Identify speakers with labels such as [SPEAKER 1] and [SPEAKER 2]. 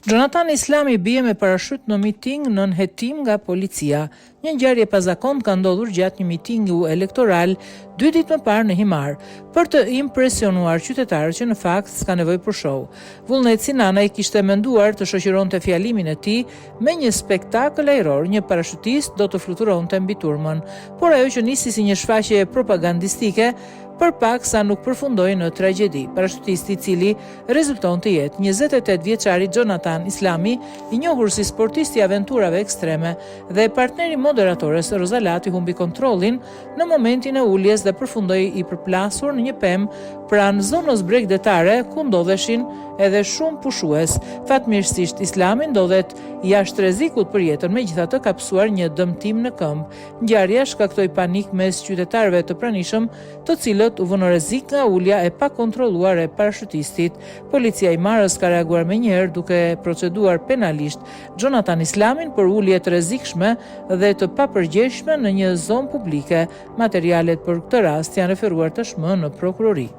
[SPEAKER 1] Jonathan Islami bie me parashut në miting nën hetim nga policia. Një ngjarje pazakont ka ndodhur gjatë një mitingu elektoral 2 ditë më parë në Himar, për të impresionuar qytetarët që në fakt s'ka nevojë për show. Vullnet Sinanaj kishte menduar të shoqëronte fjalimin e tij me një spektakël ajror, një parashutist do të fluturonte mbi turmën, por ajo që nisi si një shfaqje propagandistike për pak sa nuk përfundoi në tragjedi. Parashutisti i cili rezulton të jetë 28 vjeçari Jonathan Islami, i njohur si sportist i aventurave ekstreme dhe partneri moderatores Rozalati, humbi kontrollin në momentin e uljes dhe përfundoi i përplasur në një pemë pranë zonës bregdetare ku ndodheshin edhe shumë pushues. Fatmirësisht Islami ndodhet jashtë rrezikut për jetën, megjithatë ka pësuar një dëmtim në këmbë. Ngjarja shkaktoi panik mes qytetarëve të pranishëm, të cilët u vënë në rrezik nga ulja e pakontrolluar e parashutistit. Policia e Himarës ka reaguar menjëherë duke proceduar penalisht Jonathan Islamin për ulje të rrezikshme dhe të papërgjegjshme në një zonë publike. Materialet për këtë rast janë referuar tashmë në prokurori.